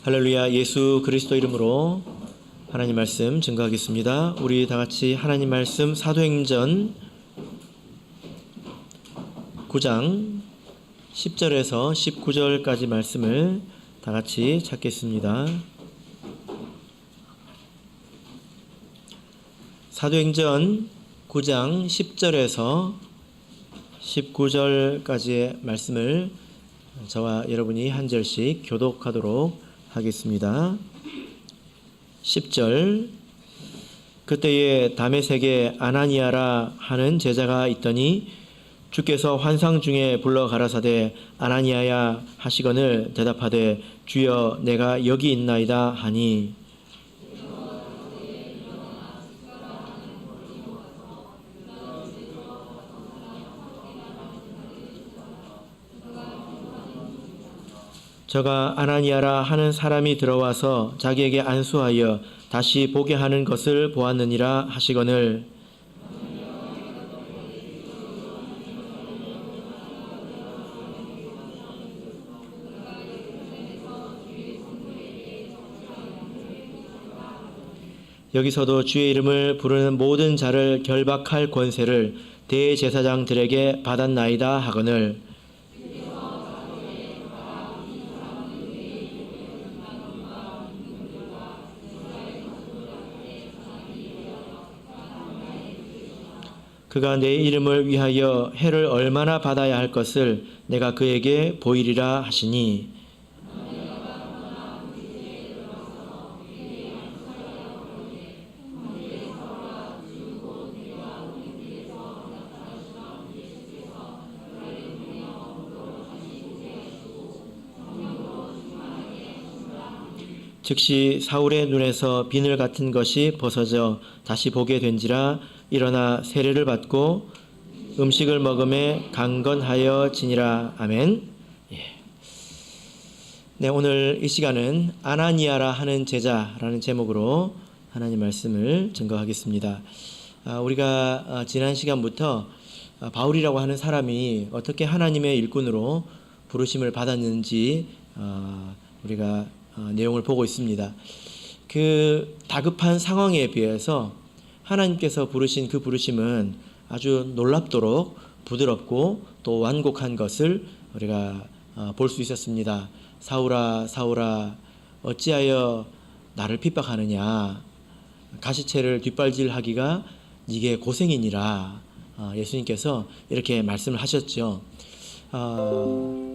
할렐루야. 예수 그리스도 이름으로 하나님 말씀 증거하겠습니다. 우리 다 같이 하나님 말씀 사도행전 9장 10절에서 19절까지 말씀을 다 같이 찾겠습니다. 사도행전 9장 10절에서 19절까지의 말씀을 저와 여러분이 한 절씩 교독하도록 하겠습니다. 10절. 그때에 다메섹에 아나니아라 하는 제자가 있더니 주께서 환상 중에 불러 가라사대 아나니아야 하시거늘 대답하되 주여 내가 여기 있나이다 하니 저가 아나니아라 하는 사람이 들어와서 자기에게 안수하여 다시 보게 하는 것을 보았느니라 하시거늘 여기서도 주의 이름을 부르는 모든 자를 결박할 권세를 대제사장들에게 받았나이다 하거늘 그가 내 이름을 위하여 해를 얼마나 받아야 할 것을 내가 그에게 보이리라 하시니 즉시 사울의 눈에서 비늘 같은 것이 벗어져 다시 보게 된지라 일어나 세례를 받고 음식을 먹음에 강건하여 지니라. 아멘. 네, 오늘 이 시간은 아나니아라 하는 제자라는 제목으로 하나님 말씀을 증거하겠습니다. 우리가 지난 시간부터 바울이라고 하는 사람이 어떻게 하나님의 일꾼으로 부르심을 받았는지 우리가 내용을 보고 있습니다. 그 다급한 상황에 비해서 하나님께서 부르신 그 부르심은 아주 놀랍도록 부드럽고 또 완곡한 것을 우리가 볼 수 있었습니다. 사울아 사울아 어찌하여 나를 핍박하느냐 가시채를 뒷발질하기가 네게 고생이니라. 예수님께서 이렇게 말씀을 하셨죠.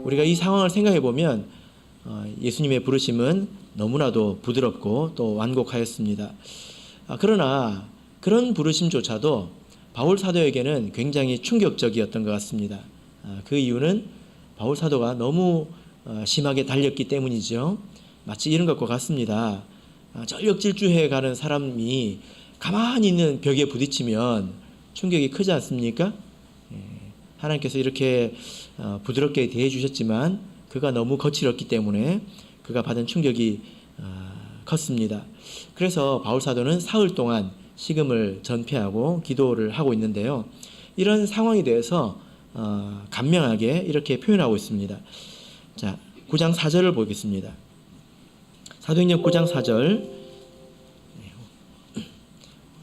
우리가 이 상황을 생각해 보면 예수님의 부르심은 너무나도 부드럽고 또 완곡하였습니다. 그러나 그런 부르심조차도 바울 사도에게는 굉장히 충격적이었던 것 같습니다. 그 이유는 바울 사도가 너무 심하게 달렸기 때문이죠. 마치 이런 것과 같습니다. 전력질주해 가는 사람이 가만히 있는 벽에 부딪히면 충격이 크지 않습니까? 하나님께서 이렇게 부드럽게 대해 주셨지만 그가 너무 거칠었기 때문에 그가 받은 충격이 컸습니다. 그래서 바울 사도는 사흘 동안 식음을 전폐하고 기도를 하고 있는데요. 이런 상황에 대해서 간명하게 이렇게 표현하고 있습니다. 자, 9장 4절을 보겠습니다. 사도행전 9장 4절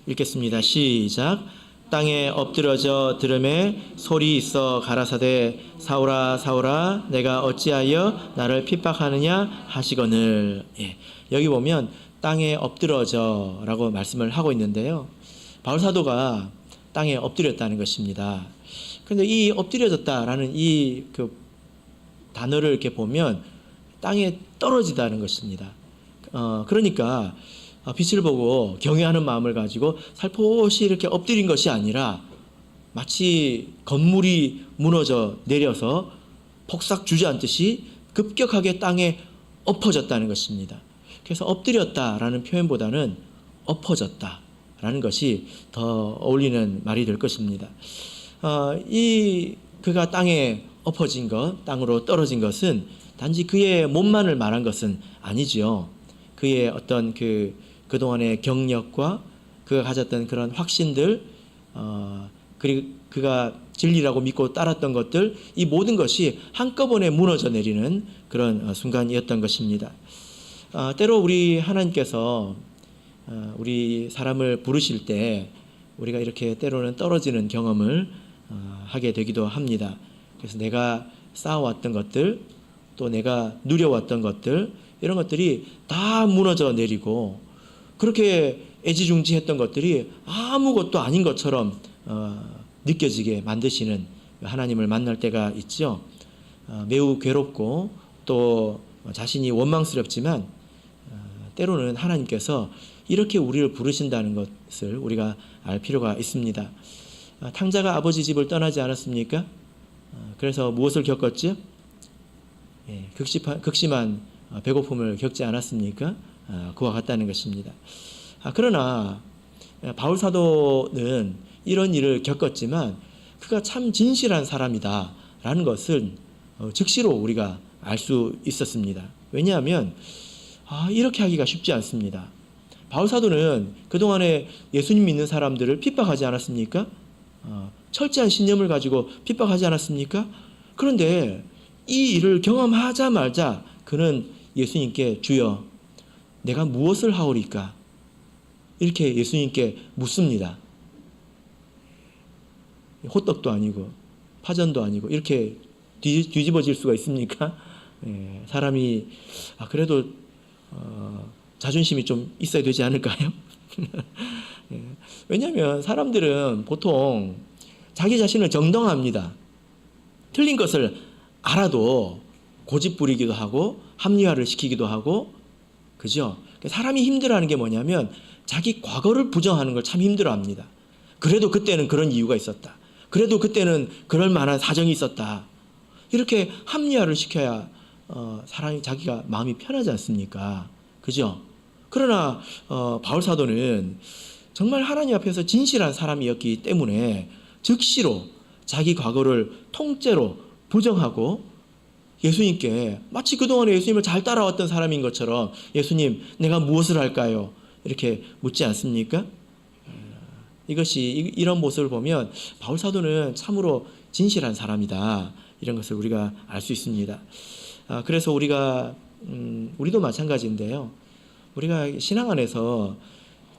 읽겠습니다. 시작. 땅에 엎드러져 들음에 소리 있어 가라사대 사울아 사울아 내가 어찌하여 나를 핍박하느냐 하시거늘. 여기 보면 땅에 엎드러져 라고 말씀을 하고 있는데요. 바울 사도가 땅에 엎드렸다는 것입니다. 그런데 이 엎드려졌다라는 이 단어를 이렇게 보면 땅에 떨어지다는 것입니다. 그러니까 빛을 보고 경외하는 마음을 가지고 살포시 이렇게 엎드린 것이 아니라 마치 건물이 무너져 내려서 폭삭 주저앉듯이 급격하게 땅에 엎어졌다는 것입니다. 그래서 엎드렸다라는 표현보다는 엎어졌다라는 것이 더 어울리는 말이 될 것입니다. 그가 땅에 엎어진 것, 땅으로 떨어진 것은 단지 그의 몸만을 말한 것은 아니지요. 그의 어떤 그동안의 경력과 그가 가졌던 그런 확신들, 그리고 그가 진리라고 믿고 따랐던 것들, 이 모든 것이 한꺼번에 무너져 내리는 그런 순간이었던 것입니다. 때로 우리 하나님께서 우리 사람을 부르실 때 우리가 이렇게 때로는 떨어지는 경험을 하게 되기도 합니다. 그래서 내가 쌓아왔던 것들, 또 내가 누려왔던 것들, 이런 것들이 다 무너져 내리고 그렇게 애지중지했던 것들이 아무것도 아닌 것처럼 느껴지게 만드시는 하나님을 만날 때가 있죠. 매우 괴롭고 또 자신이 원망스럽지만 때로는 하나님께서 이렇게 우리를 부르신다는 것을 우리가 알 필요가 있습니다. 탕자가 아버지 집을 떠나지 않았습니까? 그래서 무엇을 겪었죠? 극심한 배고픔을 겪지 않았습니까? 그와 같다는 것입니다. 그러나 바울 사도는 이런 일을 겪었지만 그가 참 진실한 사람이다라는 것을 즉시로 우리가 알 수 있었습니다. 왜냐하면 이렇게 하기가 쉽지 않습니다. 바울 사도는 그동안에 예수님 믿는 사람들을 핍박하지 않았습니까? 철저한 신념을 가지고 핍박하지 않았습니까? 그런데 이 일을 경험하자마자 그는 예수님께 주여 내가 무엇을 하오리까? 이렇게 예수님께 묻습니다. 호떡도 아니고 파전도 아니고 이렇게 뒤집어질 수가 있습니까? 사람이 그래도 자존심이 좀 있어야 되지 않을까요? 왜냐하면 사람들은 보통 자기 자신을 정당합니다. 틀린 것을 알아도 고집 부리기도 하고 합리화를 시키기도 하고, 그죠? 사람이 힘들어하는 게 뭐냐면 자기 과거를 부정하는 걸 참 힘들어합니다. 그래도 그때는 그런 이유가 있었다. 그래도 그때는 그럴 만한 사정이 있었다. 이렇게 합리화를 시켜야 사람이 자기가 마음이 편하지 않습니까? 그죠? 그러나 바울 사도는 정말 하나님 앞에서 진실한 사람이었기 때문에 즉시로 자기 과거를 통째로 부정하고 예수님께 마치 그동안에 예수님을 잘 따라왔던 사람인 것처럼 예수님 내가 무엇을 할까요? 이렇게 묻지 않습니까? 이런 모습을 보면 바울 사도는 참으로 진실한 사람이다. 이런 것을 우리가 알 수 있습니다. 그래서 우리도 마찬가지인데요. 우리가 신앙 안에서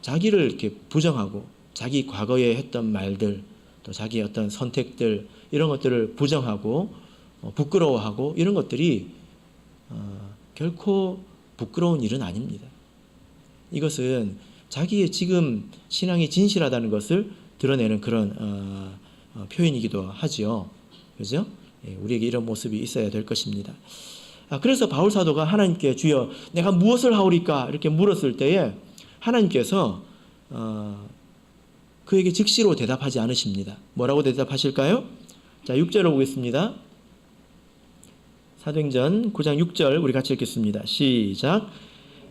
자기를 이렇게 부정하고 자기 과거에 했던 말들, 또 자기 어떤 선택들 이런 것들을 부정하고 부끄러워하고 이런 것들이 결코 부끄러운 일은 아닙니다. 이것은 자기의 지금 신앙이 진실하다는 것을 드러내는 그런 표현이기도 하지요. 그죠? 우리에게 이런 모습이 있어야 될 것입니다. 그래서 바울 사도가 하나님께 주여 내가 무엇을 하오리까 이렇게 물었을 때에 하나님께서 그에게 즉시로 대답하지 않으십니다. 뭐라고 대답하실까요? 자, 6절을 보겠습니다. 사도행전 9장 6절 우리 같이 읽겠습니다. 시작.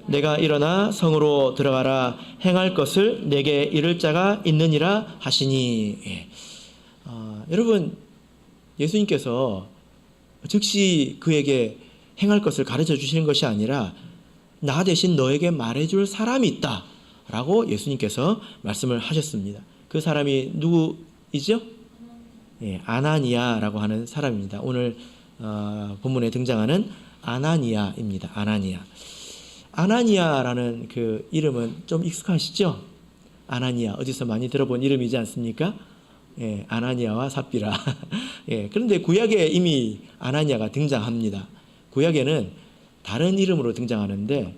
내가 일어나 성으로 들어가라 행할 것을 내게 이를 자가 있느니라 하시니. 여러분 예수님께서 즉시 그에게 행할 것을 가르쳐 주시는 것이 아니라 나 대신 너에게 말해줄 사람이 있다 라고 예수님께서 말씀을 하셨습니다. 그 사람이 누구이죠? 아나니아라고 하는 사람입니다. 오늘 본문에 등장하는 아나니아입니다. 아나니아라는 그 이름은 좀 익숙하시죠? 아나니아 어디서 많이 들어본 이름이지 않습니까? 아나니아와 삽비라. 그런데 구약에 이미 아나니아가 등장합니다. 구약에는 다른 이름으로 등장하는데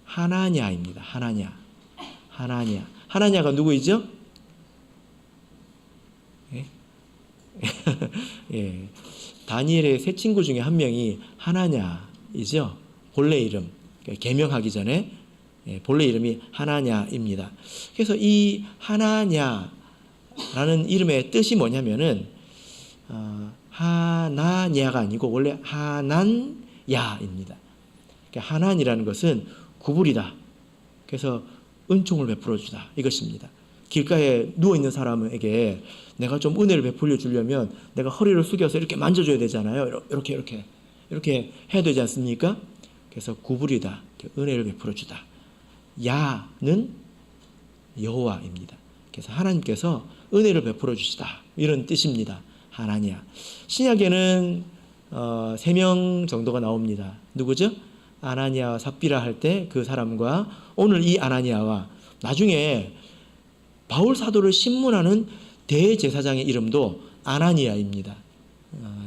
하나냐입니다. 하나냐가 누구이죠? 다니엘의 세 친구 중에 한 명이 하나냐이죠. 본래 이름 개명하기 전에 본래 이름이 하나냐입니다. 그래서 이 하나냐라는 이름의 뜻이 뭐냐면은 하나냐가 아니고 원래 하난야입니다. 하난이라는 것은 구불이다. 그래서 은총을 베풀어 주다 이것입니다. 길가에 누워있는 사람에게 내가 좀 은혜를 베풀려 주려면 내가 허리를 숙여서 이렇게 만져줘야 되잖아요. 이렇게 해야 되지 않습니까? 그래서 구불이다. 은혜를 베풀어 주다. 야는 여호와입니다. 그래서 하나님께서 은혜를 베풀어 주시다. 이런 뜻입니다. 하나냐. 신약에는 3명 정도가 나옵니다. 누구죠? 아나니아와 삽비라 할 때 그 사람과 오늘 이 아나니아와 나중에 바울 사도를 신문하는 대제사장의 이름도 아나니아입니다.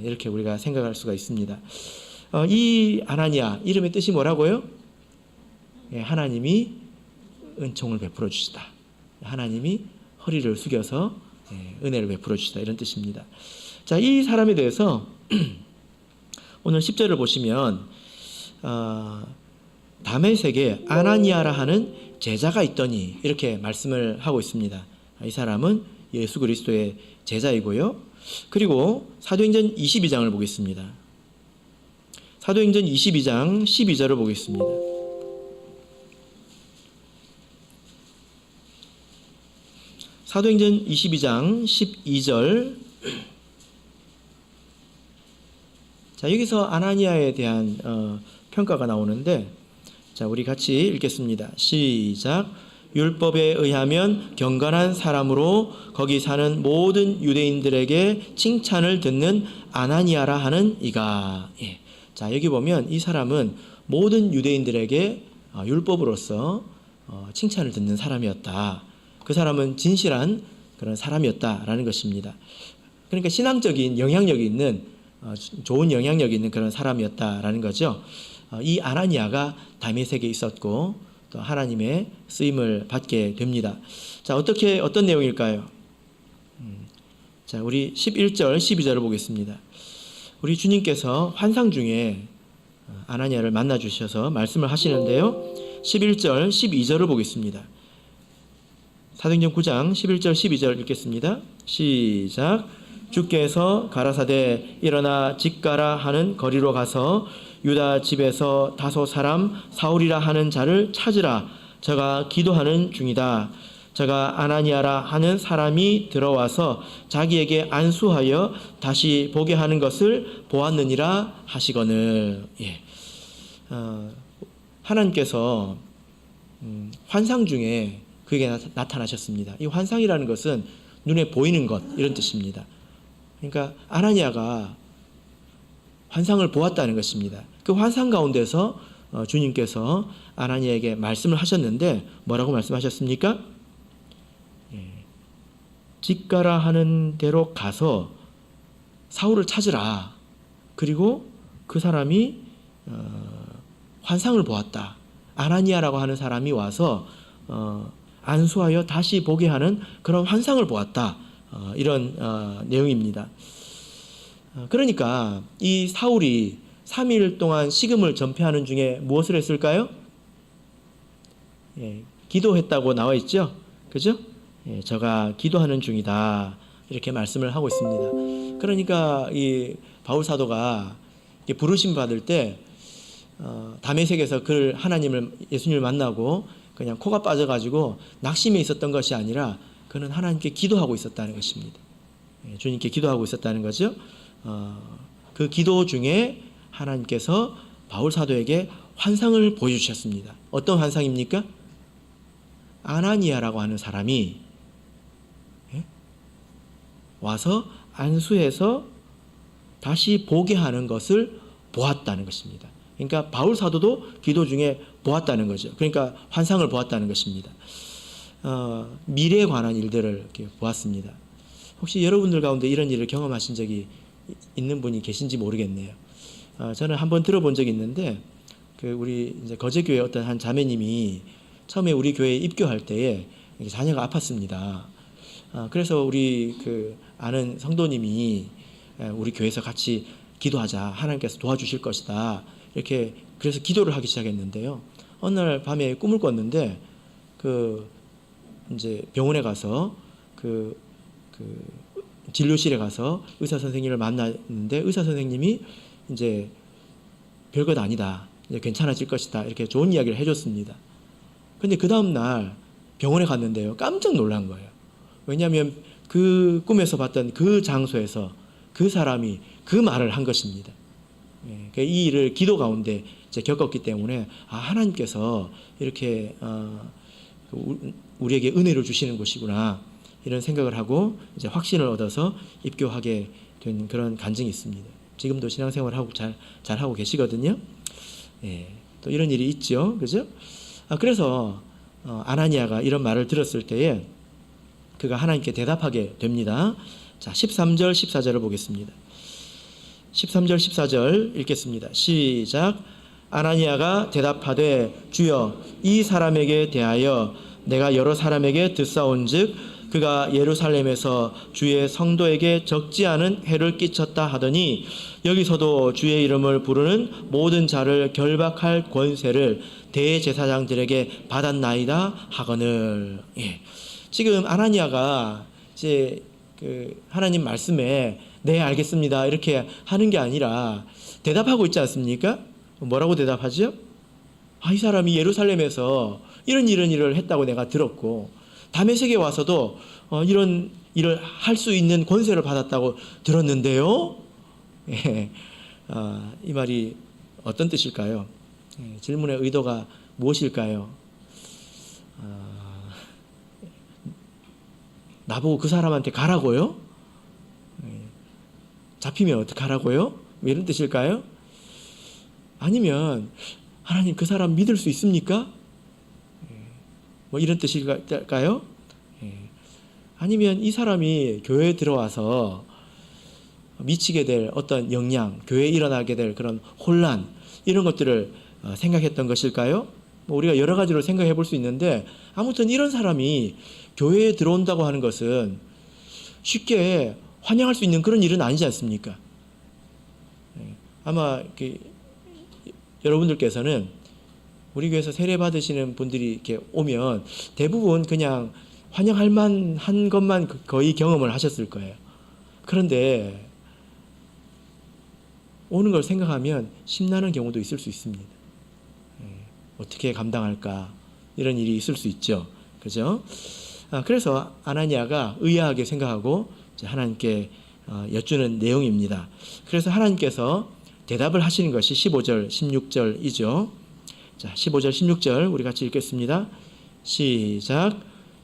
이렇게 우리가 생각할 수가 있습니다. 이 아나니아 이름의 뜻이 뭐라고요? 하나님이 은총을 베풀어 주시다. 하나님이 허리를 숙여서 은혜를 베풀어 주시다, 이런 뜻입니다. 자, 이 사람에 대해서 오늘 10절을 보시면 다메섹에 아나니아라 하는 제자가 있더니 이렇게 말씀을 하고 있습니다. 이 사람은 예수 그리스도의 제자이고요. 그리고 사도행전 22장을 보겠습니다. 사도행전 22장 12절을 보겠습니다. 사도행전 22장 12절. 자, 여기서 아나니아에 대한 평가가 나오는데, 자, 우리 같이 읽겠습니다. 시작. 율법에 의하면 경건한 사람으로 거기 사는 모든 유대인들에게 칭찬을 듣는 아나니아라 하는 이가. 자, 여기 보면 이 사람은 모든 유대인들에게 율법으로서 칭찬을 듣는 사람이었다. 그 사람은 진실한 그런 사람이었다라는 것입니다. 그러니까 신앙적인 영향력이 있는, 좋은 영향력이 있는 그런 사람이었다라는 거죠. 이 아나니아가 다메섹에 있었고 또 하나님의 쓰임을 받게 됩니다. 자, 어떤 내용일까요? 자, 우리 11절 12절을 보겠습니다. 우리 주님께서 환상 중에 아나니아를 만나 주셔서 말씀을 하시는데요. 11절 12절을 보겠습니다. 사도행전 9장 11절 12절 읽겠습니다. 시작. 주께서 가라사대 일어나 직가라 하는 거리로 가서 유다 집에서 다소 사람 사울이라 하는 자를 찾으라. 저가 기도하는 중이다. 저가 아나니아라 하는 사람이 들어와서 자기에게 안수하여 다시 보게 하는 것을 보았느니라 하시거늘. 하나님께서 환상 중에 그에게 나타나셨습니다. 이 환상이라는 것은 눈에 보이는 것, 이런 뜻입니다. 그러니까 아나니아가 환상을 보았다는 것입니다. 그 환상 가운데서 주님께서 아나니아에게 말씀을 하셨는데 뭐라고 말씀하셨습니까? 직가라 하는 대로 가서 사울을 찾으라. 그리고 그 사람이 환상을 보았다. 아나니아라고 하는 사람이 와서 안수하여 다시 보게 하는 그런 환상을 보았다. 이런 내용입니다. 그러니까 이 사울이 3일 동안 식음을 전폐하는 중에 무엇을 했을까요? 기도했다고 나와 있죠? 그죠? 저가 기도하는 중이다. 이렇게 말씀을 하고 있습니다. 그러니까 이 바울 사도가 부르심 받을 때 다메섹에서 예수님을 만나고 그냥 코가 빠져가지고 낙심해 있었던 것이 아니라 그는 하나님께 기도하고 있었다는 것입니다. 주님께 기도하고 있었다는 거죠. 그 기도 중에 하나님께서 바울 사도에게 환상을 보여주셨습니다. 어떤 환상입니까? 아나니아라고 하는 사람이 와서 안수해서 다시 보게 하는 것을 보았다는 것입니다. 그러니까 바울 사도도 기도 중에 보았다는 거죠. 그러니까 환상을 보았다는 것입니다. 미래에 관한 일들을 이렇게 보았습니다. 혹시 여러분들 가운데 이런 일을 경험하신 적이 있는 분이 계신지 모르겠네요. 저는 한번 들어본 적이 있는데, 우리 이제 거제교회 어떤 한 자매님이 처음에 우리 교회에 입교할 때에 자녀가 아팠습니다. 그래서 우리 아는 성도님이 우리 교회에서 같이 기도하자. 하나님께서 도와주실 것이다. 이렇게 그래서 기도를 하기 시작했는데요. 어느 날 밤에 꿈을 꿨는데 이제 병원에 가서 진료실에 가서 의사 선생님을 만났는데 의사 선생님이 이제 별것 아니다. 이제 괜찮아질 것이다. 이렇게 좋은 이야기를 해줬습니다. 근데 그 다음 날 병원에 갔는데요. 깜짝 놀란 거예요. 왜냐하면 그 꿈에서 봤던 그 장소에서 그 사람이 그 말을 한 것입니다. 이 일을 기도 가운데 이제 겪었기 때문에 하나님께서 이렇게 우리에게 은혜를 주시는 것이구나 이런 생각을 하고 이제 확신을 얻어서 입교하게 된 그런 간증이 있습니다. 지금도 신앙생활을 하고 잘 하고 계시거든요. 또 이런 일이 있죠. 그죠? 그래서 아나니아가 이런 말을 들었을 때에 그가 하나님께 대답하게 됩니다. 자, 13절 14절을 보겠습니다. 13절 14절 읽겠습니다. 시작. 아나니아가 대답하되 주여 이 사람에게 대하여 내가 여러 사람에게 듣사온즉 그가 예루살렘에서 주의 성도에게 적지 않은 해를 끼쳤다 하더니 여기서도 주의 이름을 부르는 모든 자를 결박할 권세를 대제사장들에게 받았나이다 하거늘. 예. 지금 아나니아가 이제 그 하나님 말씀에 네 알겠습니다 이렇게 하는 게 아니라 대답하고 있지 않습니까? 뭐라고 대답하죠? 이 사람이 예루살렘에서 이런 일을 했다고 내가 들었고 다메섹에 와서도 이런 일을 할 수 있는 권세를 받았다고 들었는데요. 예. 이 말이 어떤 뜻일까요? 예. 질문의 의도가 무엇일까요? 나보고 그 사람한테 가라고요? 예. 잡히면 어떡하라고요? 이런 뜻일까요? 아니면 하나님 그 사람 믿을 수 있습니까? 뭐 이런 뜻일까요? 아니면 이 사람이 교회에 들어와서 미치게 될 어떤 영향, 교회에 일어나게 될 그런 혼란 이런 것들을 생각했던 것일까요? 뭐 우리가 여러 가지로 생각해 볼 수 있는데 아무튼 이런 사람이 교회에 들어온다고 하는 것은 쉽게 환영할 수 있는 그런 일은 아니지 않습니까? 아마 여러분들께서는 우리 교회에서 세례 받으시는 분들이 이렇게 오면 대부분 그냥 환영할 만한 것만 거의 경험을 하셨을 거예요. 그런데 오는 걸 생각하면 심란한 경우도 있을 수 있습니다. 어떻게 감당할까 이런 일이 있을 수 있죠. 그죠? 그래서 아나니아가 의아하게 생각하고 하나님께 여쭈는 내용입니다. 그래서 하나님께서 대답을 하시는 것이 15절, 16절이죠. 자, 15절, 16절 우리 같이 읽겠습니다. 시작.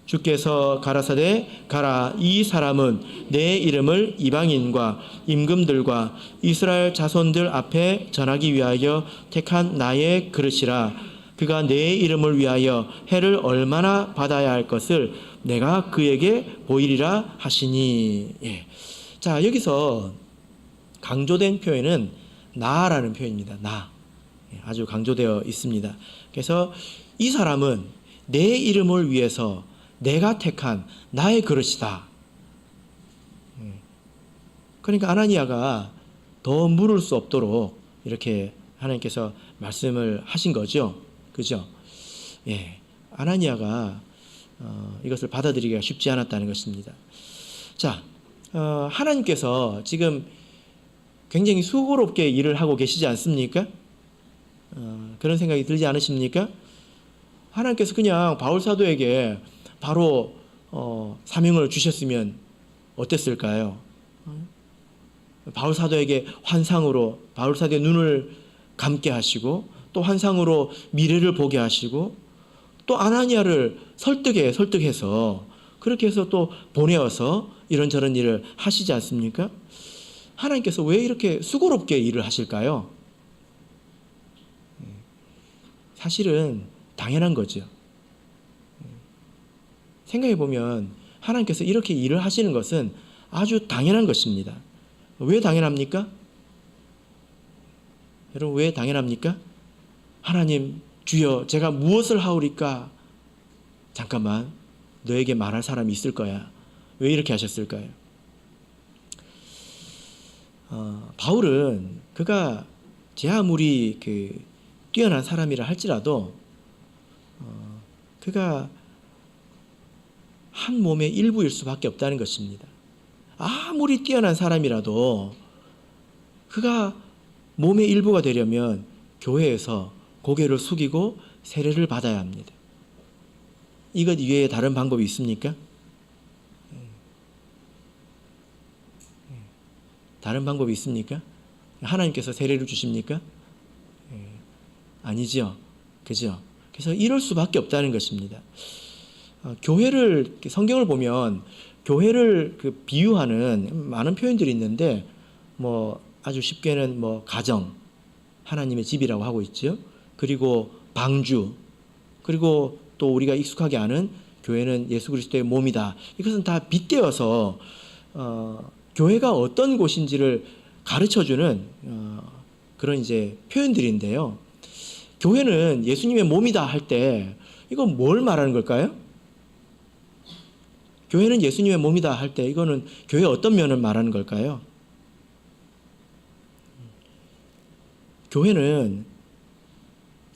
주께서 가라사대 가라 이 사람은 내 이름을 이방인과 임금들과 이스라엘 자손들 앞에 전하기 위하여 택한 나의 그릇이라. 그가 내 이름을 위하여 해를 얼마나 받아야 할 것을 내가 그에게 보이리라 하시니. 예. 자, 여기서 강조된 표현은 나라는 표현입니다. 나. 아주 강조되어 있습니다. 그래서 이 사람은 내 이름을 위해서 내가 택한 나의 그릇이다. 그러니까 아나니아가 더 물을 수 없도록 이렇게 하나님께서 말씀을 하신 거죠. 그죠? 예. 아나니아가 이것을 받아들이기가 쉽지 않았다는 것입니다. 자, 하나님께서 지금 굉장히 수고롭게 일을 하고 계시지 않습니까? 그런 생각이 들지 않으십니까? 하나님께서 그냥 바울 사도에게 바로 사명을 주셨으면 어땠을까요? 바울 사도에게 환상으로 바울 사도의 눈을 감게 하시고 또 환상으로 미래를 보게 하시고 또 아나니아를 설득해서 그렇게 해서 또 보내어서 이런저런 일을 하시지 않습니까? 하나님께서 왜 이렇게 수고롭게 일을 하실까요? 사실은 당연한 거죠. 생각해보면 하나님께서 이렇게 일을 하시는 것은 아주 당연한 것입니다. 왜 당연합니까? 여러분 왜 당연합니까? 하나님 주여 제가 무엇을 하오리까? 잠깐만 너에게 말할 사람이 있을 거야. 왜 이렇게 하셨을까요? 바울은 그가 제 아무리 뛰어난 사람이라 할지라도 그가 한 몸의 일부일 수밖에 없다는 것입니다. 아무리 뛰어난 사람이라도 그가 몸의 일부가 되려면 교회에서 고개를 숙이고 세례를 받아야 합니다. 이것 이외에 다른 방법이 있습니까? 다른 방법이 있습니까? 하나님께서 세례를 주십니까? 아니죠. 그죠? 그래서 이럴 수밖에 없다는 것입니다. 교회를 성경을 보면 교회를 비유하는 많은 표현들이 있는데 아주 쉽게는 가정 하나님의 집이라고 하고 있죠. 그리고 방주, 그리고 또 우리가 익숙하게 아는 교회는 예수 그리스도의 몸이다. 이것은 다 빗대어서 교회가 어떤 곳인지를 가르쳐주는 그런 이제 표현들인데요. 교회는 예수님의 몸이다 할 때 이건 뭘 말하는 걸까요? 교회는 예수님의 몸이다 할 때 이거는 교회의 어떤 면을 말하는 걸까요? 교회는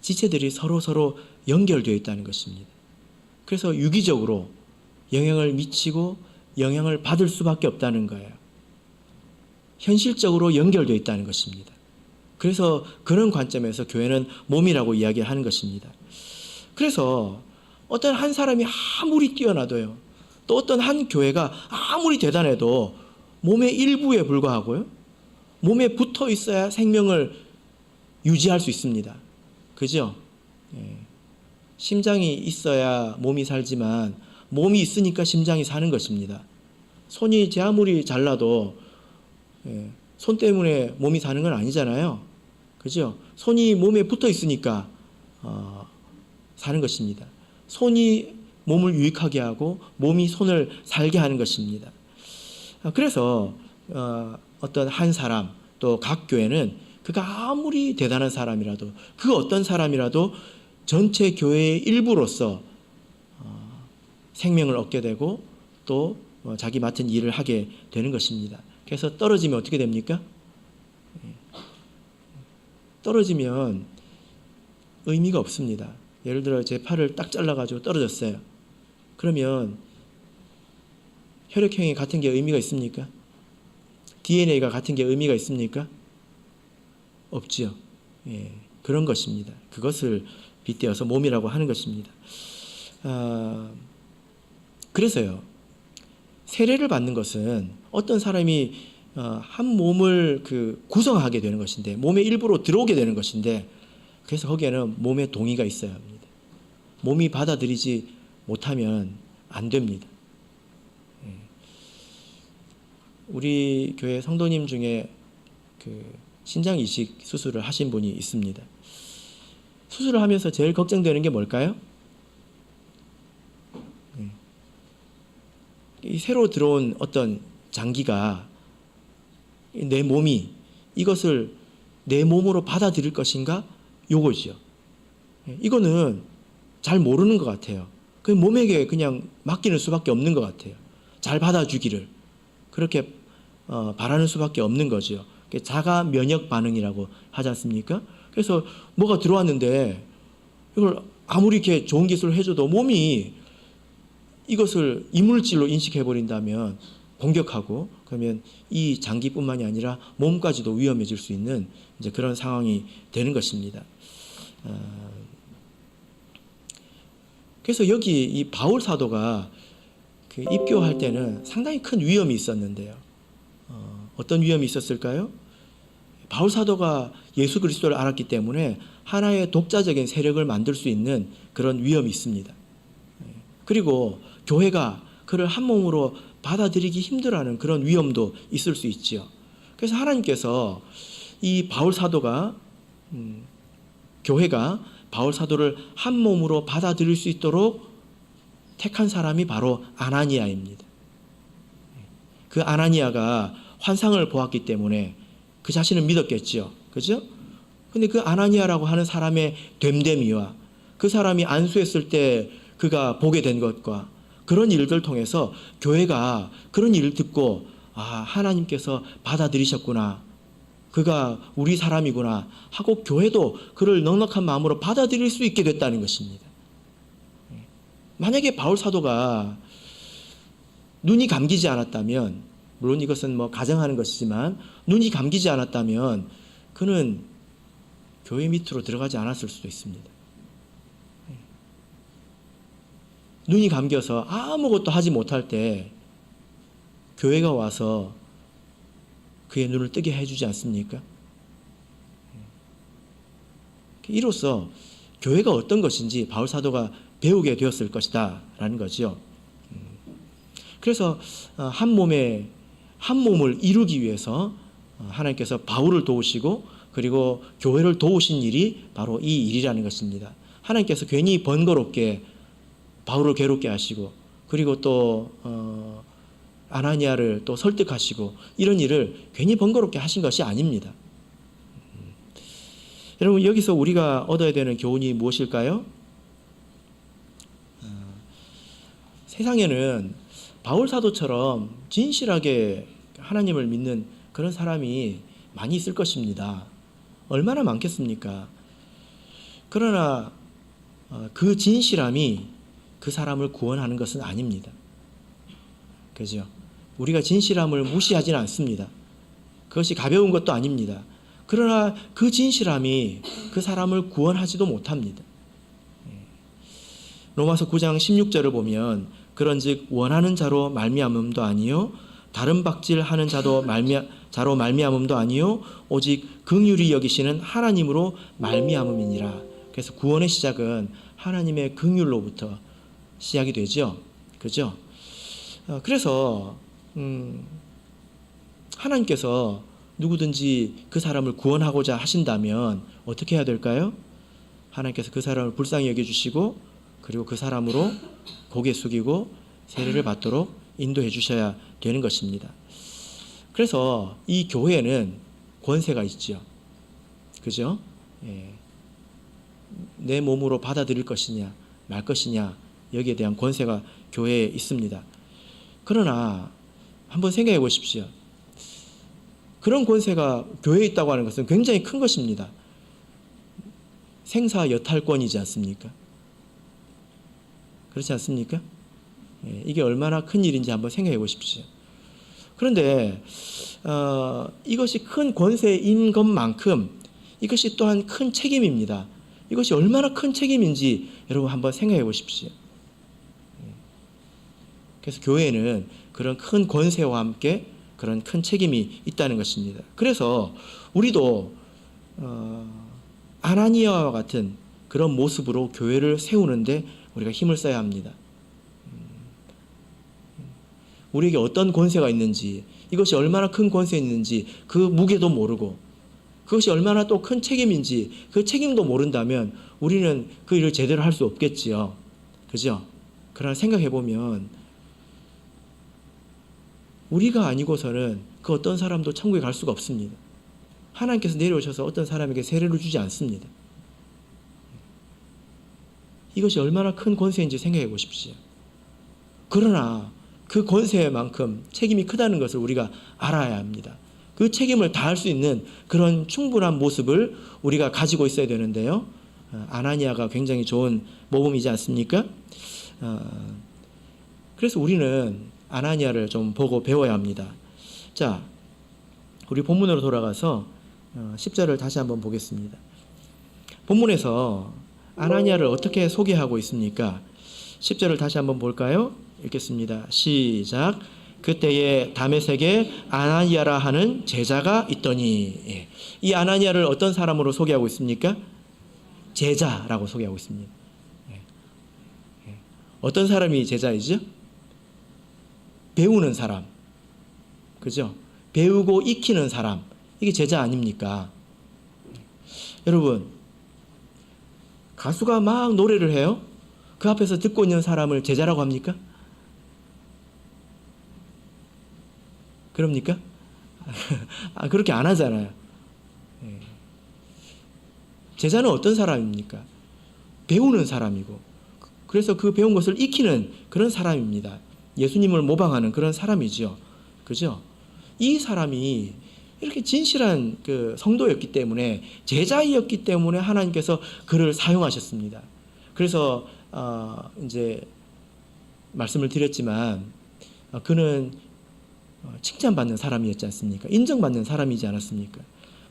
지체들이 서로 연결되어 있다는 것입니다. 그래서 유기적으로 영향을 미치고 영향을 받을 수밖에 없다는 거예요. 현실적으로 연결되어 있다는 것입니다. 그래서 그런 관점에서 교회는 몸이라고 이야기하는 것입니다. 그래서 어떤 한 사람이 아무리 뛰어나도요, 또 어떤 한 교회가 아무리 대단해도 몸의 일부에 불과하고요, 몸에 붙어 있어야 생명을 유지할 수 있습니다. 그죠? 예. 심장이 있어야 몸이 살지만 몸이 있으니까 심장이 사는 것입니다. 손이 제 아무리 잘나도 손 때문에 몸이 사는 건 아니잖아요. 그죠? 손이 몸에 붙어 있으니까 사는 것입니다. 손이 몸을 유익하게 하고 몸이 손을 살게 하는 것입니다. 그래서 어떤 한 사람 또 각 교회는 그가 아무리 대단한 사람이라도 그 어떤 사람이라도 전체 교회의 일부로서 생명을 얻게 되고 또 자기 맡은 일을 하게 되는 것입니다. 그래서 떨어지면 어떻게 됩니까? 떨어지면 의미가 없습니다. 예를 들어 제 팔을 딱 잘라가지고 떨어졌어요. 그러면 혈액형이 같은 게 의미가 있습니까? DNA가 같은 게 의미가 있습니까? 없지요. 예, 그런 것입니다. 그것을 빗대어서 몸이라고 하는 것입니다. 그래서요, 세례를 받는 것은 어떤 사람이 한 몸을 구성하게 되는 것인데, 몸의 일부로 들어오게 되는 것인데, 그래서 거기에는 몸의 동의가 있어야 합니다. 몸이 받아들이지 못하면 안 됩니다. 우리 교회 성도님 중에 신장 이식 수술을 하신 분이 있습니다. 수술을 하면서 제일 걱정되는 게 뭘까요? 이 새로 들어온 어떤 장기가 내 몸이 이것을 내 몸으로 받아들일 것인가? 요거지요. 이거는 잘 모르는 것 같아요. 그 몸에게 그냥 맡기는 수밖에 없는 것 같아요. 잘 받아주기를 그렇게 바라는 수밖에 없는 거죠. 자가 면역 반응이라고 하지 않습니까? 그래서 뭐가 들어왔는데 이걸 아무리 이렇게 좋은 기술을 해줘도 몸이 이것을 이물질로 인식해버린다면 공격하고, 그러면 이 장기뿐만이 아니라 몸까지도 위험해질 수 있는 이제 그런 상황이 되는 것입니다. 그래서 여기 이 바울 사도가 입교할 때는 상당히 큰 위험이 있었는데요. 어떤 위험이 있었을까요? 바울 사도가 예수 그리스도를 알았기 때문에 하나의 독자적인 세력을 만들 수 있는 그런 위험이 있습니다. 그리고 교회가 그를 한 몸으로 받아들이기 힘들어하는 그런 위험도 있을 수 있지요. 그래서 하나님께서 이 바울 사도가 교회가 바울 사도를 한 몸으로 받아들일 수 있도록 택한 사람이 바로 아나니아입니다. 그 아나니아가 환상을 보았기 때문에 그 자신은 믿었겠지요. 그죠? 근데 그 아나니아라고 하는 사람의 됨됨이와 그 사람이 안수했을 때 그가 보게 된 것과 그런 일들 통해서 교회가 그런 일을 듣고 하나님께서 받아들이셨구나, 그가 우리 사람이구나 하고 교회도 그를 넉넉한 마음으로 받아들일 수 있게 됐다는 것입니다. 만약에 바울 사도가 눈이 감기지 않았다면, 물론 이것은 가정하는 것이지만 눈이 감기지 않았다면 그는 교회 밑으로 들어가지 않았을 수도 있습니다. 눈이 감겨서 아무것도 하지 못할 때 교회가 와서 그의 눈을 뜨게 해주지 않습니까? 이로써 교회가 어떤 것인지 바울 사도가 배우게 되었을 것이다 라는 거죠. 그래서 한 몸을 이루기 위해서 하나님께서 바울을 도우시고 그리고 교회를 도우신 일이 바로 이 일이라는 것입니다. 하나님께서 괜히 번거롭게 바울을 괴롭게 하시고, 그리고 또 아나니아를 또 설득하시고, 이런 일을 괜히 번거롭게 하신 것이 아닙니다. 여러분, 여기서 우리가 얻어야 되는 교훈이 무엇일까요? 세상에는 바울 사도처럼 진실하게 하나님을 믿는 그런 사람이 많이 있을 것입니다. 얼마나 많겠습니까? 그러나 그 진실함이 그 사람을 구원하는 것은 아닙니다. 그죠? 우리가 진실함을 무시하지는 않습니다. 그것이 가벼운 것도 아닙니다. 그러나 그 진실함이 그 사람을 구원하지도 못합니다. 로마서 9장 16절을 보면 그런즉 원하는 자로 말미암음도 아니요 다른 박질하는 자로 말미암음도 아니요 오직 긍휼히 여기시는 하나님으로 말미암음이니라. 그래서 구원의 시작은 하나님의 긍휼로부터 시작이 되죠. 그죠? 그래서 하나님께서 누구든지 그 사람을 구원하고자 하신다면 어떻게 해야 될까요? 하나님께서 그 사람을 불쌍히 여겨주시고, 그리고 그 사람으로 고개 숙이고 세례를 받도록 인도해 주셔야 되는 것입니다. 그래서 이 교회에는 권세가 있죠. 그죠? 내 몸으로 받아들일 것이냐 말 것이냐, 여기에 대한 권세가 교회에 있습니다. 그러나 한번 생각해 보십시오. 그런 권세가 교회에 있다고 하는 것은 굉장히 큰 것입니다. 생사여탈권이지 않습니까? 그렇지 않습니까? 이게 얼마나 큰 일인지 한번 생각해 보십시오. 그런데 이것이 큰 권세인 것만큼 이것이 또한 큰 책임입니다. 이것이 얼마나 큰 책임인지 여러분 한번 생각해 보십시오. 그래서 교회에는 그런 큰 권세와 함께 그런 큰 책임이 있다는 것입니다. 그래서 우리도 아나니아와 같은 그런 모습으로 교회를 세우는데 우리가 힘을 써야 합니다. 우리에게 어떤 권세가 있는지, 이것이 얼마나 큰 권세인지 그 무게도 모르고, 그것이 얼마나 또 큰 책임인지 그 책임도 모른다면 우리는 그 일을 제대로 할 수 없겠지요. 그죠? 그러나 생각해 보면 우리가 아니고서는 그 어떤 사람도 천국에 갈 수가 없습니다. 하나님께서 내려오셔서 어떤 사람에게 세례를 주지 않습니다. 이것이 얼마나 큰 권세인지 생각해 보십시오. 그러나 그 권세만큼 책임이 크다는 것을 우리가 알아야 합니다. 그 책임을 다할 수 있는 그런 충분한 모습을 우리가 가지고 있어야 되는데요. 아나니아가 굉장히 좋은 모범이지 않습니까? 그래서 우리는 아나니아를 좀 보고 배워야 합니다. 자, 우리 본문으로 돌아가서 10절을 다시 한번 보겠습니다. 본문에서 아나니아를 어떻게 소개하고 있습니까? 10절을 다시 한번 볼까요? 읽겠습니다. 시작. 그때에 다메섹에 아나니아라 하는 제자가 있더니, 이 아나니아를 어떤 사람으로 소개하고 있습니까? 제자라고 소개하고 있습니다. 어떤 사람이 제자이죠? 배우는 사람, 그죠? 배우고 익히는 사람, 이게 제자 아닙니까? 여러분, 가수가 막 노래를 해요. 그 앞에서 듣고 있는 사람을 제자라고 합니까? 그럽니까? 그렇게 안 하잖아요. 제자는 어떤 사람입니까? 배우는 사람이고, 그래서 그 배운 것을 익히는 그런 사람입니다. 예수님을 모방하는 그런 사람이죠. 그죠? 이 사람이 이렇게 진실한 그 성도였기 때문에, 제자이었기 때문에 하나님께서 그를 사용하셨습니다. 그래서 이제 말씀을 드렸지만 그는 칭찬받는 사람이었지 않습니까? 인정받는 사람이지 않았습니까?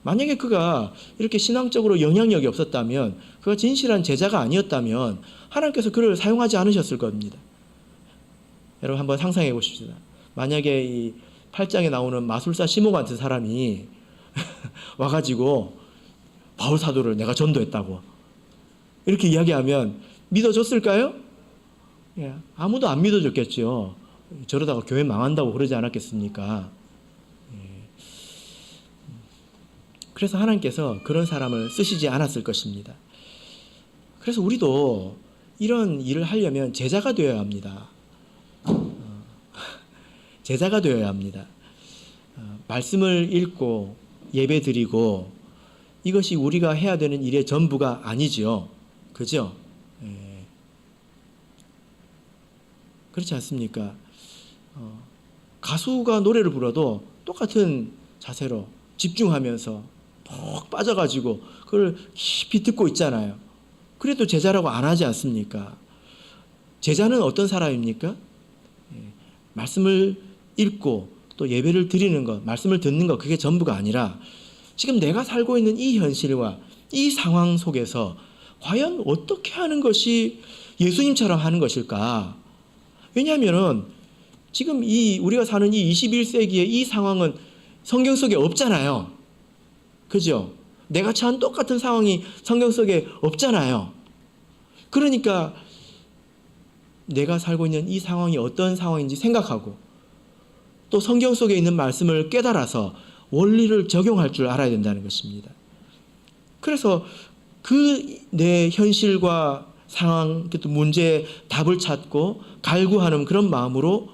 만약에 그가 이렇게 신앙적으로 영향력이 없었다면, 그가 진실한 제자가 아니었다면 하나님께서 그를 사용하지 않으셨을 겁니다. 여러분 한번 상상해 보십시다. 만약에 이 8장에 나오는 마술사 시몬 같은 사람이 와가지고 바울 사도를 내가 전도했다고 이렇게 이야기하면 믿어줬을까요? 예, 아무도 안 믿어줬겠죠. 저러다가 교회 망한다고 그러지 않았겠습니까? 예. 그래서 하나님께서 그런 사람을 쓰시지 않았을 것입니다. 그래서 우리도 이런 일을 하려면 제자가 되어야 합니다. 제자가 되어야 합니다. 말씀을 읽고 예배 드리고 이것이 우리가 해야 되는 일의 전부가 아니지요. 그죠? 그렇지 않습니까? 가수가 노래를 불러도 똑같은 자세로 집중하면서 푹 빠져가지고 그걸 깊이 듣고 있잖아요. 그래도 제자라고 안 하지 않습니까? 제자는 어떤 사람입니까? 말씀을 읽고 또 예배를 드리는 것, 말씀을 듣는 것, 그게 전부가 아니라 지금 내가 살고 있는 이 현실과 이 상황 속에서 과연 어떻게 하는 것이 예수님처럼 하는 것일까? 왜냐하면 지금 우리가 사는 이 21세기의 이 상황은 성경 속에 없잖아요. 그죠? 내가 처한 똑같은 상황이 성경 속에 없잖아요. 그러니까 내가 살고 있는 이 상황이 어떤 상황인지 생각하고 또 성경 속에 있는 말씀을 깨달아서 원리를 적용할 줄 알아야 된다는 것입니다. 그래서 그 내 현실과 상황, 또 문제의 답을 찾고 갈구하는 그런 마음으로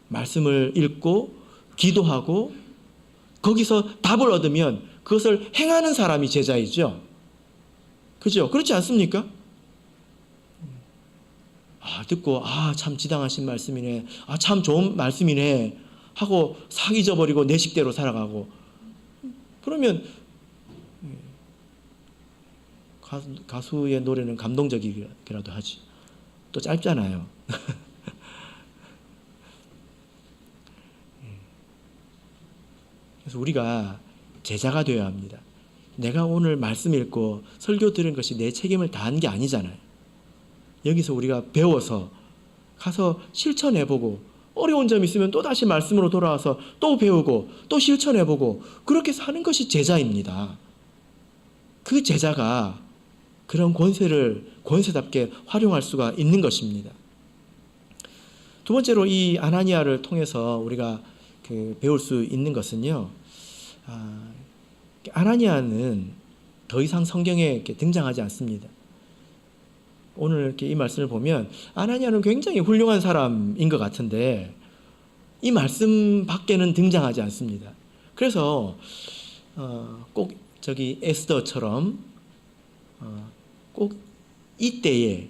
말씀을 읽고 기도하고 거기서 답을 얻으면 그것을 행하는 사람이 제자이죠. 그죠? 그렇지 않습니까? 듣고 참 지당하신 말씀이네. 참 좋은 말씀이네. 하고 싹 잊어버리고 내 식대로 살아가고 그러면 가수의 노래는 감동적이라도 하지. 또 짧잖아요. 그래서 우리가 제자가 되어야 합니다. 내가 오늘 말씀 읽고 설교 들은 것이 내 책임을 다한 게 아니잖아요. 여기서 우리가 배워서 가서 실천해보고 어려운 점이 있으면 또다시 말씀으로 돌아와서 또 배우고 또 실천해보고 그렇게 사는 것이 제자입니다. 그 제자가 그런 권세를 권세답게 활용할 수가 있는 것입니다. 두 번째로 이 아나니아를 통해서 우리가 배울 수 있는 것은요. 아나니아는 더 이상 성경에 이렇게 등장하지 않습니다. 오늘 이렇게 이 말씀을 보면 아나니아는 굉장히 훌륭한 사람인 것 같은데 이 말씀 밖에는 등장하지 않습니다. 그래서 꼭 저기 에스더처럼 꼭 이때에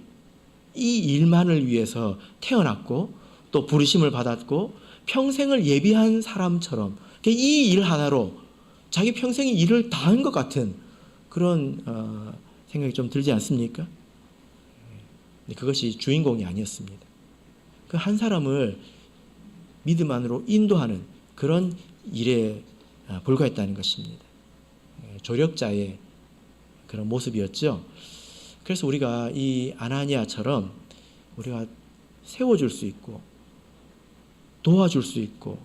이 일만을 위해서 태어났고 또 부르심을 받았고 평생을 예비한 사람처럼 이 일 하나로 자기 평생의 일을 다 한 것 같은 그런 생각이 좀 들지 않습니까? 그것이 주인공이 아니었습니다. 그 한 사람을 믿음 안으로 인도하는 그런 일에 불과했다는 것입니다. 조력자의 그런 모습이었죠. 그래서 우리가 이 아나니아처럼 우리가 세워줄 수 있고 도와줄 수 있고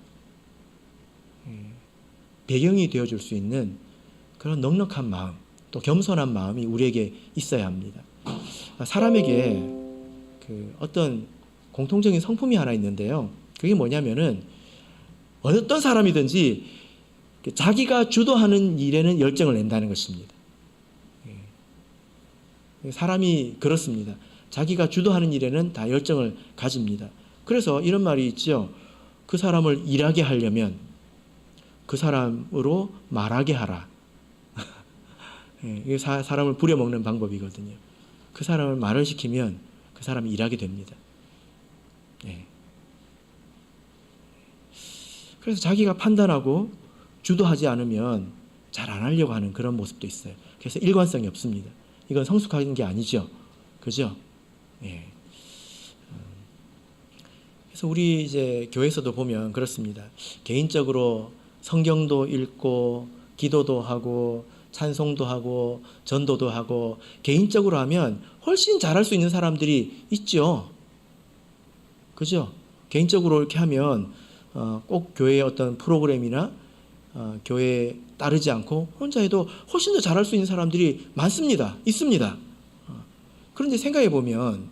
배경이 되어줄 수 있는 그런 넉넉한 마음 또 겸손한 마음이 우리에게 있어야 합니다. 사람에게 어떤 공통적인 성품이 하나 있는데요. 그게 뭐냐면은 어떤 사람이든지 자기가 주도하는 일에는 열정을 낸다는 것입니다. 사람이 그렇습니다. 자기가 주도하는 일에는 다 열정을 가집니다. 그래서 이런 말이 있죠. 그 사람을 일하게 하려면 그 사람으로 말하게 하라. 이게 사람을 부려먹는 방법이거든요. 그 사람을 말을 시키면 그 사람이 일하게 됩니다. 그래서 자기가 판단하고 주도하지 않으면 잘 안 하려고 하는 그런 모습도 있어요. 그래서 일관성이 없습니다. 이건 성숙한 게 아니죠. 그죠? 그래서 우리 이제 교회에서도 보면 그렇습니다. 개인적으로 성경도 읽고 기도도 하고 찬송도 하고 전도도 하고 개인적으로 하면 훨씬 잘할 수 있는 사람들이 있죠. 그죠? 개인적으로 이렇게 하면 꼭 교회의 어떤 프로그램이나 교회에 따르지 않고 혼자 해도 훨씬 더 잘할 수 있는 사람들이 많습니다. 있습니다. 그런데 생각해 보면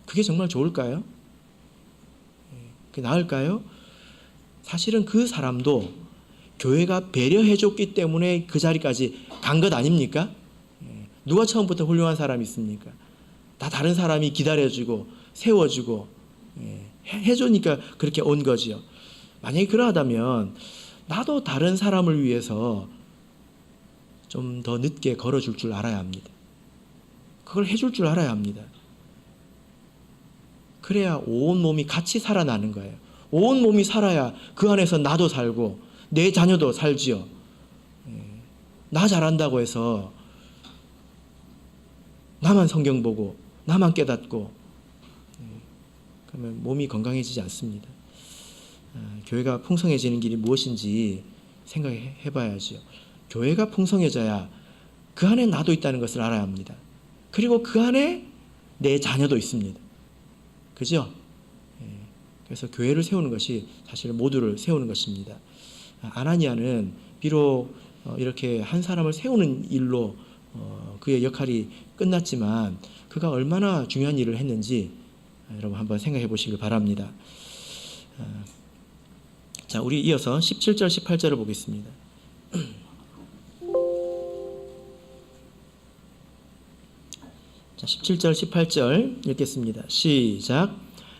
그게 정말 좋을까요? 그게 나을까요? 사실은 그 사람도 교회가 배려해줬기 때문에 그 자리까지 간 것 아닙니까? 누가 처음부터 훌륭한 사람이 있습니까? 다 다른 사람이 기다려주고 세워주고 해주니까 그렇게 온 거지요. 만약에 그러하다면 나도 다른 사람을 위해서 좀 더 늦게 걸어줄 줄 알아야 합니다. 그걸 해줄 줄 알아야 합니다. 그래야 온 몸이 같이 살아나는 거예요. 온 몸이 살아야 그 안에서 나도 살고 내 자녀도 살지요. 나 잘한다고 해서 나만 성경 보고 나만 깨닫고 그러면 몸이 건강해지지 않습니다. 교회가 풍성해지는 길이 무엇인지 생각해 봐야죠. 교회가 풍성해져야 그 안에 나도 있다는 것을 알아야 합니다. 그리고 그 안에 내 자녀도 있습니다. 그죠? 그래서 교회를 세우는 것이 사실 모두를 세우는 것입니다. 아나니아는 비록 이렇게 한 사람을 세우는 일로 그의 역할이 끝났지만 그가 얼마나 중요한 일을 했는지 여러분 한번 생각해 보시길 바랍니다. 자, 우리 이어서 17절 18절을 보겠습니다. 자, 17절 18절 읽겠습니다. 시작.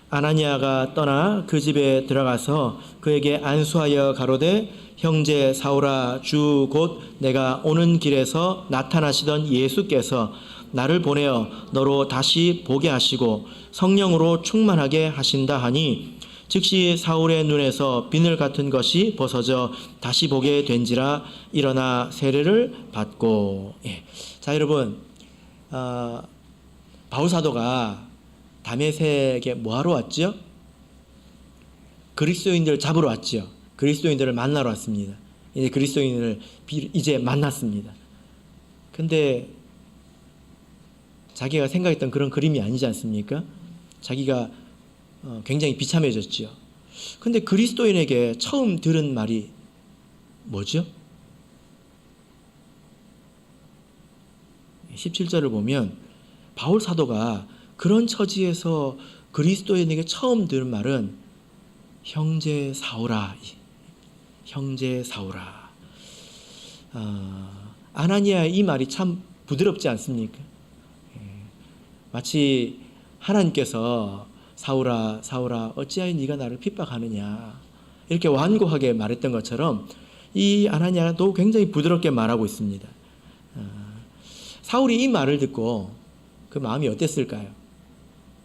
아나니아가 떠나 그 집에 들어가서 그에게 안수하여 가로되 형제 사울아, 주 곧 내가 오는 길에서 나타나시던 예수께서 나를 보내어 너로 다시 보게 하시고 성령으로 충만하게 하신다 하니 즉시 사울의 눈에서 비늘 같은 것이 벗어져 다시 보게 된지라. 일어나 세례를 받고. 자, 여러분, 바울 사도가 다메섹에 뭐하러 왔죠? 그리스도인들을 잡으러 왔죠. 그리스도인들을 만나러 왔습니다. 이제 그리스도인을 이제 만났습니다. 근데 자기가 생각했던 그런 그림이 아니지 않습니까? 자기가 굉장히 비참해졌죠. 근데 그리스도인에게 처음 들은 말이 뭐죠? 17절을 보면 바울 사도가 그런 처지에서 그리스도인에게 처음 들은 말은 형제 사울아, 형제 사울아. 아나니아의 이 말이 참 부드럽지 않습니까? 마치 하나님께서 사울아, 사울아, 어찌하여 네가 나를 핍박하느냐 이렇게 완고하게 말했던 것처럼 이 아나니아도 굉장히 부드럽게 말하고 있습니다. 사울이 이 말을 듣고 그 마음이 어땠을까요?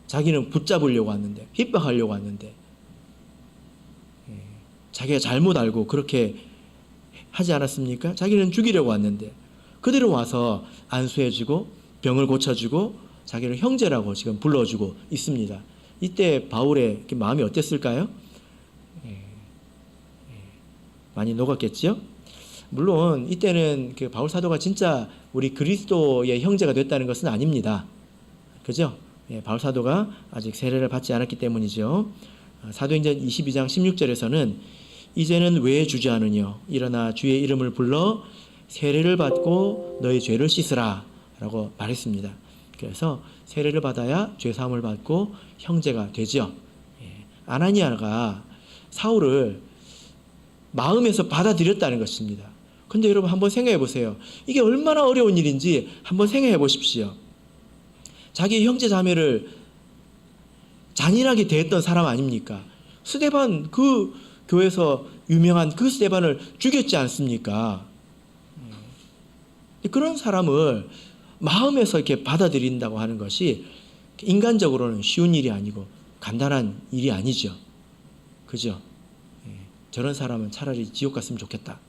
자기는 붙잡으려고 왔는데, 핍박하려고 왔는데, 자기가 잘못 알고 그렇게 하지 않았습니까? 자기는 죽이려고 왔는데 그대로 와서 안수해주고 병을 고쳐주고 자기를 형제라고 지금 불러주고 있습니다. 이때 바울의 마음이 어땠을까요? 많이 녹았겠죠? 물론 이때는 그 바울 사도가 진짜 우리 그리스도의 형제가 됐다는 것은 아닙니다. 그죠? 바울 사도가 아직 세례를 받지 않았기 때문이죠. 사도행전 22장 16절에서는 이제는 왜 주저하느냐 일어나 주의 이름을 불러 세례를 받고 너의 죄를 씻으라 라고 말했습니다. 그래서 세례를 받아야 죄사함을 받고 형제가 되죠. 아나니아가 사울을 마음에서 받아들였다는 것입니다. 근데 여러분 한번 생각해 보세요. 이게 얼마나 어려운 일인지 한번 생각해 보십시오. 자기 형제 자매를 잔인하게 대했던 사람 아닙니까? 스데반, 그 교회에서 유명한 그 스데반을 죽였지 않습니까? 그런 사람을 마음에서 이렇게 받아들인다고 하는 것이 인간적으로는 쉬운 일이 아니고 간단한 일이 아니죠. 그죠? 저런 사람은 차라리 지옥 갔으면 좋겠다.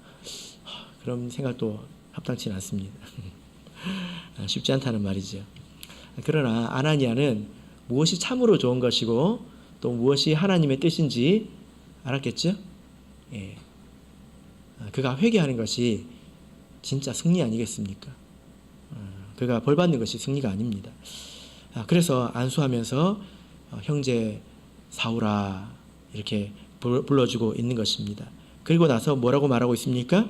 그런 생각도 합당치는 않습니다. 쉽지 않다는 말이죠. 그러나 아나니아는 무엇이 참으로 좋은 것이고 또 무엇이 하나님의 뜻인지 알았겠죠? 그가 회개하는 것이 진짜 승리 아니겠습니까? 그가 벌받는 것이 승리가 아닙니다. 그래서 안수하면서 형제 사울아 이렇게 불러주고 있는 것입니다. 그리고 나서 뭐라고 말하고 있습니까?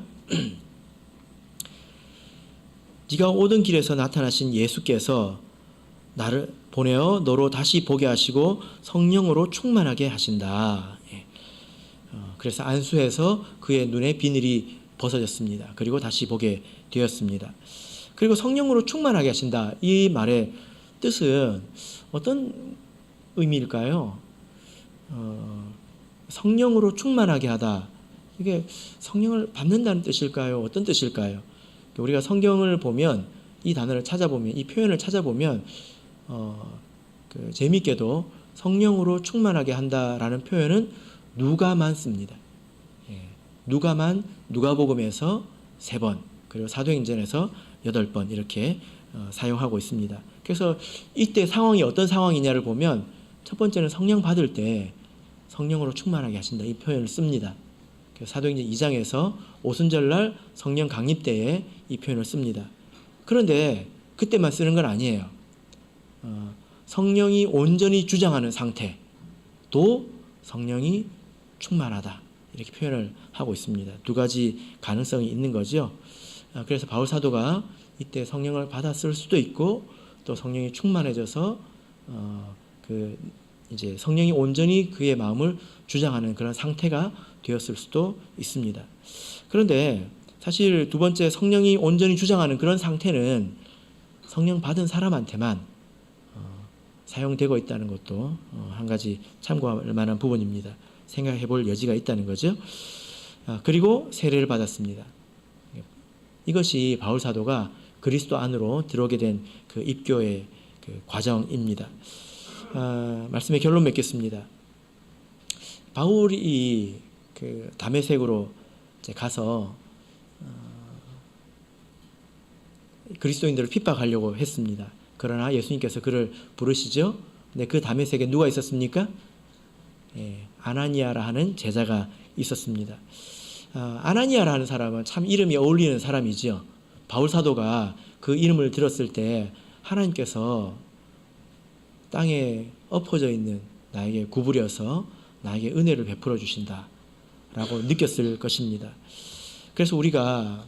네가 오던 길에서 나타나신 예수께서 나를 보내어 너로 다시 보게 하시고 성령으로 충만하게 하신다. 그래서 안수해서 그의 눈에 비늘이 벗어졌습니다. 그리고 다시 보게 되었습니다. 그리고 성령으로 충만하게 하신다. 이 말의 뜻은 어떤 의미일까요? 성령으로 충만하게 하다. 이게 성령을 받는다는 뜻일까요? 어떤 뜻일까요? 우리가 성경을 보면 이 단어를 찾아보면, 이 표현을 찾아보면 재미있게도 성령으로 충만하게 한다라는 표현은 누가만 씁니다. 누가만 누가복음에서 3번, 그리고 사도행전에서 8번 이렇게 사용하고 있습니다. 그래서 이때 상황이 어떤 상황이냐를 보면 첫 번째는 성령 받을 때 성령으로 충만하게 하신다 이 표현을 씁니다. 사도행전 2장에서 오순절날 성령 강립 때에 이 표현을 씁니다. 그런데 그때만 쓰는 건 아니에요. 성령이 온전히 주장하는 상태도 성령이 충만하다 이렇게 표현을 하고 있습니다. 두 가지 가능성이 있는 거죠. 그래서 바울 사도가 이때 성령을 받았을 수도 있고 또 성령이 충만해져서 이제 성령이 온전히 그의 마음을 주장하는 그런 상태가 되었을 수도 있습니다. 그런데 사실 두 번째 성령이 온전히 주장하는 그런 상태는 성령 받은 사람한테만 사용되고 있다는 것도 한 가지 참고할 만한 부분입니다. 생각해 볼 여지가 있다는 거죠. 그리고 세례를 받았습니다. 이것이 바울 사도가 그리스도 안으로 들어오게 된 그 입교의 그 과정입니다. 말씀의 결론 맺겠습니다. 바울이 그 다메섹으로 이제 가서 그리스도인들을 핍박하려고 했습니다. 그러나 예수님께서 그를 부르시죠. 근데 그 다메섹에 누가 있었습니까? 아나니아라 하는 제자가 있었습니다. 아나니아라 하는 사람은 참 이름이 어울리는 사람이죠. 바울 사도가 그 이름을 들었을 때 하나님께서 땅에 엎어져 있는 나에게 구부려서 나에게 은혜를 베풀어 주신다 라고 느꼈을 것입니다. 그래서 우리가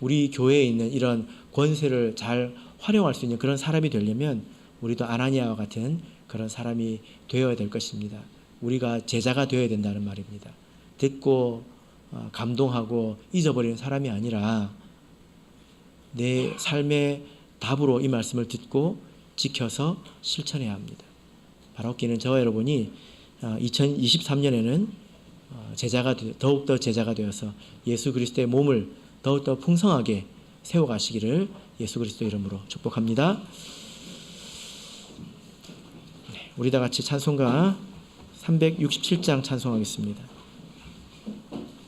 우리 교회에 있는 이런 권세를 잘 활용할 수 있는 그런 사람이 되려면 우리도 아나니아와 같은 그런 사람이 되어야 될 것입니다. 우리가 제자가 되어야 된다는 말입니다. 듣고 감동하고 잊어버리는 사람이 아니라 내 삶의 답으로 이 말씀을 듣고 지켜서 실천해야 합니다. 바라옵기는 저와 여러분이 2023년에는 더욱더 제자가 되어서 예수 그리스도의 몸을 더욱더 풍성하게 세워가시기를 예수 그리스도 이름으로 축복합니다. 우리 다 같이 찬송가 367장 찬송하겠습니다.